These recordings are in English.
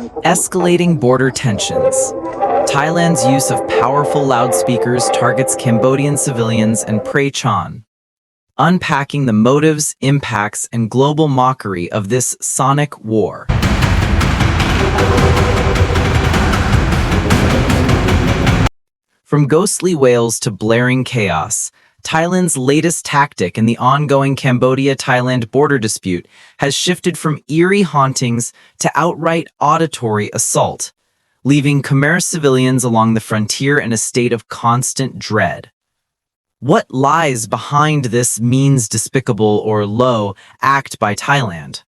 Escalating border tensions. Thailand's use of powerful loudspeakers targets Cambodian civilians and Prey Chan. Unpacking the motives, impacts, and global mockery of this sonic war. From ghostly wails to blaring chaos, Thailand's latest tactic in the ongoing Cambodia-Thailand border dispute has shifted from eerie hauntings to outright auditory assault, leaving Khmer civilians along the frontier in a state of constant dread. What lies behind this means despicable or low act by Thailand?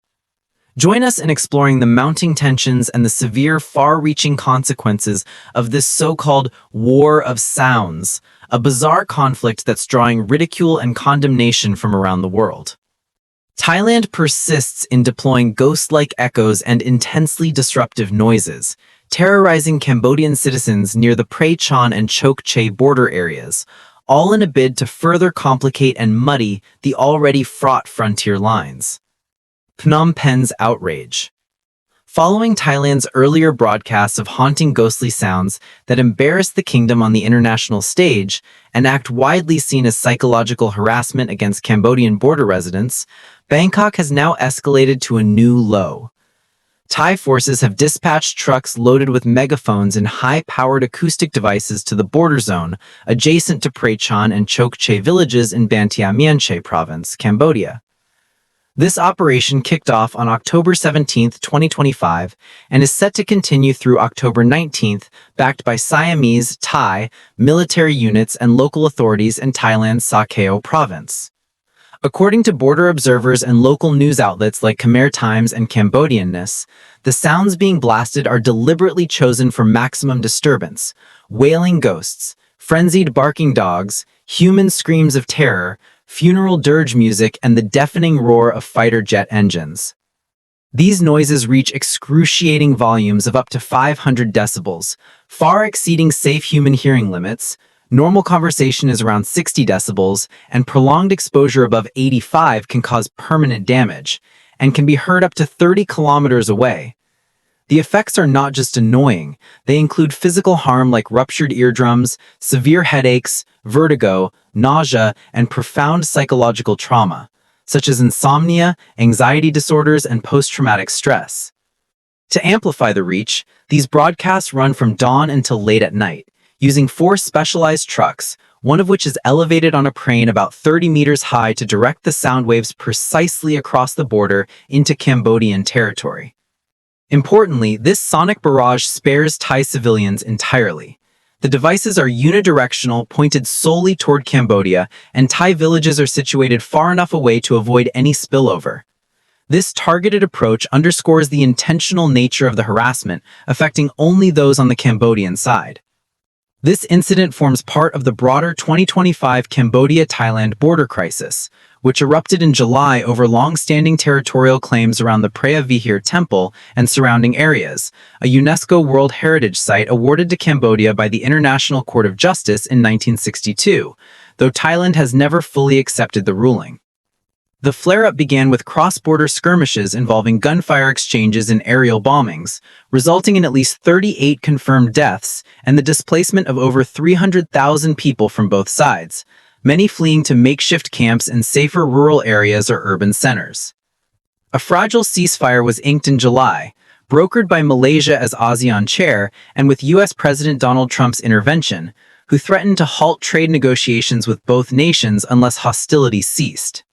Join us in exploring the mounting tensions and the severe, far-reaching consequences of this so-called war of sounds, a bizarre conflict that's drawing ridicule and condemnation from around the world. Thailand persists in deploying ghost-like echoes and intensely disruptive noises, terrorizing Cambodian citizens near the Prey Chan and Chok Che border areas, all in a bid to further complicate and muddy the already fraught frontier lines. Phnom Penh's outrage. Following Thailand's earlier broadcasts of haunting ghostly sounds that embarrass the kingdom on the international stage, an act widely seen as psychological harassment against Cambodian border residents, Bangkok has now escalated to a new low. Thai forces have dispatched trucks loaded with megaphones and high-powered acoustic devices to the border zone adjacent to Prey Chan and Chok Che villages in Ban Thia Mien Che province, Cambodia. This operation kicked off on October 17, 2025, and is set to continue through October 19, backed by Siamese, Thai, military units and local authorities in Thailand's Sa Kaeo province. According to border observers and local news outlets like Khmer Times and Cambodianness, the sounds being blasted are deliberately chosen for maximum disturbance: wailing ghosts, frenzied barking dogs, human screams of terror, funeral dirge music, and the deafening roar of fighter jet engines. These noises reach excruciating volumes of up to 500 decibels, far exceeding safe human hearing limits. Normal conversation is around 60 decibels, and prolonged exposure above 85 can cause permanent damage, and can be heard up to 30 kilometers away. The effects are not just annoying, they include physical harm like ruptured eardrums, severe headaches, vertigo, nausea, and profound psychological trauma, such as insomnia, anxiety disorders, and post-traumatic stress. To amplify the reach, these broadcasts run from dawn until late at night, using 4 specialized trucks, one of which is elevated on a crane about 30 meters high to direct the sound waves precisely across the border into Cambodian territory. Importantly, this sonic barrage spares Thai civilians entirely. The devices are unidirectional, pointed solely toward Cambodia, and Thai villages are situated far enough away to avoid any spillover. This targeted approach underscores the intentional nature of the harassment, affecting only those on the Cambodian side. This incident forms part of the broader 2025 Cambodia-Thailand border crisis, which erupted in July over long-standing territorial claims around the Preah Vihear Temple and surrounding areas, a UNESCO World Heritage Site awarded to Cambodia by the International Court of Justice in 1962, though Thailand has never fully accepted the ruling. The flare-up began with cross-border skirmishes involving gunfire exchanges and aerial bombings, resulting in at least 38 confirmed deaths and the displacement of over 300,000 people from both sides, many fleeing to makeshift camps in safer rural areas or urban centers. A fragile ceasefire was inked in July, brokered by Malaysia as ASEAN chair and with U.S. President Donald Trump's intervention, who threatened to halt trade negotiations with both nations unless hostilities ceased.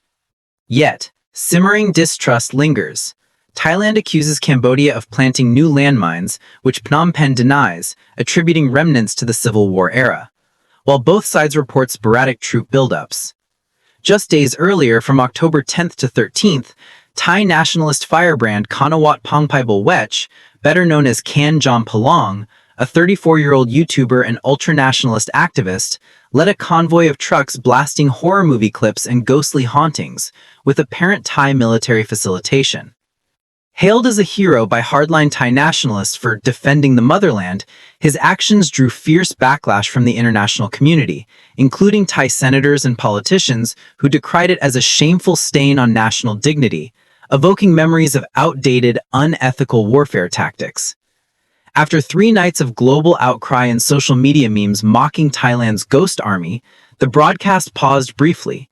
Yet, simmering distrust lingers. Thailand accuses Cambodia of planting new landmines, which Phnom Penh denies, attributing remnants to the Civil War era, while both sides report sporadic troop buildups. Just days earlier, from October 10th to 13th, Thai nationalist firebrand Kanawat Pongpaibul Wech, better known as Kan Jom Palong, a 34-year-old YouTuber and ultranationalist activist, led a convoy of trucks blasting horror movie clips and ghostly hauntings, with apparent Thai military facilitation. Hailed as a hero by hardline Thai nationalists for defending the motherland, his actions drew fierce backlash from the international community, including Thai senators and politicians who decried it as a shameful stain on national dignity, evoking memories of outdated, unethical warfare tactics. After 3 nights of global outcry and social media memes mocking Thailand's ghost army, the broadcast paused briefly,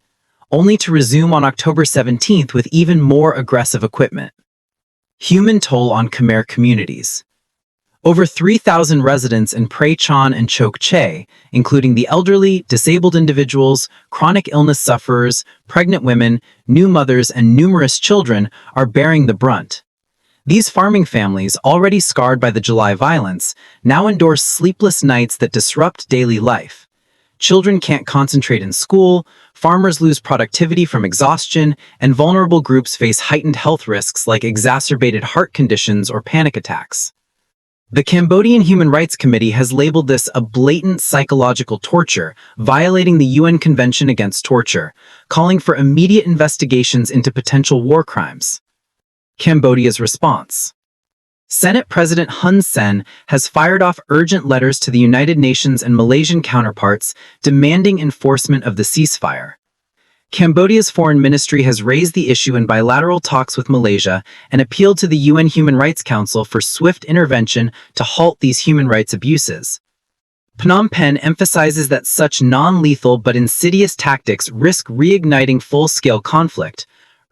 only to resume on October 17th with even more aggressive equipment. Human toll on Khmer communities. Over 3,000 residents in Prachon and Chok Che, including the elderly, disabled individuals, chronic illness sufferers, pregnant women, new mothers, and numerous children, are bearing the brunt. These farming families, already scarred by the July violence, now endure sleepless nights that disrupt daily life. Children can't concentrate in school, farmers lose productivity from exhaustion, and vulnerable groups face heightened health risks like exacerbated heart conditions or panic attacks. The Cambodian Human Rights Committee has labeled this a blatant psychological torture, violating the UN Convention Against Torture, calling for immediate investigations into potential war crimes. Cambodia's response. Senate President Hun Sen has fired off urgent letters to the United Nations and Malaysian counterparts demanding enforcement of the ceasefire. Cambodia's foreign ministry has raised the issue in bilateral talks with Malaysia and appealed to the UN Human Rights Council for swift intervention to halt these human rights abuses. Phnom Penh emphasizes that such non-lethal but insidious tactics risk reigniting full-scale conflict,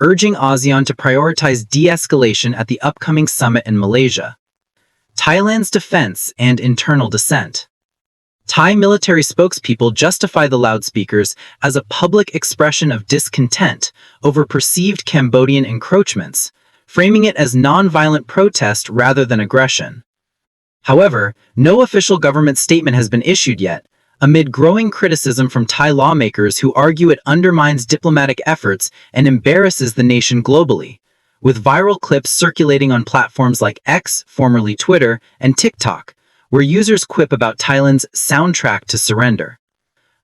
urging ASEAN to prioritize de-escalation at the upcoming summit in Malaysia. Thailand's defense and internal dissent. Thai military spokespeople justify the loudspeakers as a public expression of discontent over perceived Cambodian encroachments, framing it as non-violent protest rather than aggression. However, no official government statement has been issued yet, amid growing criticism from Thai lawmakers who argue it undermines diplomatic efforts and embarrasses the nation globally, with viral clips circulating on platforms like X, formerly Twitter, and TikTok, where users quip about Thailand's soundtrack to surrender.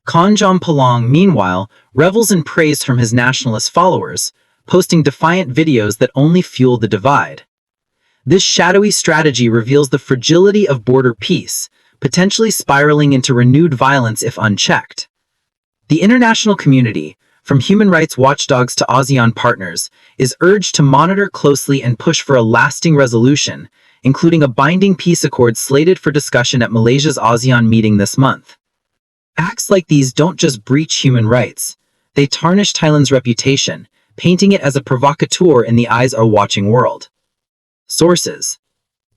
Konjom Palong, meanwhile, revels in praise from his nationalist followers, posting defiant videos that only fuel the divide. This shadowy strategy reveals the fragility of border peace, potentially spiraling into renewed violence if unchecked. The international community, from human rights watchdogs to ASEAN partners, is urged to monitor closely and push for a lasting resolution, including a binding peace accord slated for discussion at Malaysia's ASEAN meeting this month. Acts like these don't just breach human rights, they tarnish Thailand's reputation, painting it as a provocateur in the eyes of a watching world. Sources: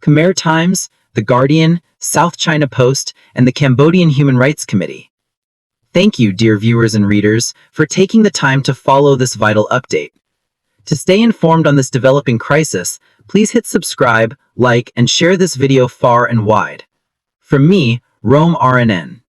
Khmer Times, The Guardian, South China Post, and the Cambodian Human Rights Committee. Thank you, dear viewers and readers, for taking the time to follow this vital update. To stay informed on this developing crisis, please hit subscribe, like, and share this video far and wide. From me, Rome RNN.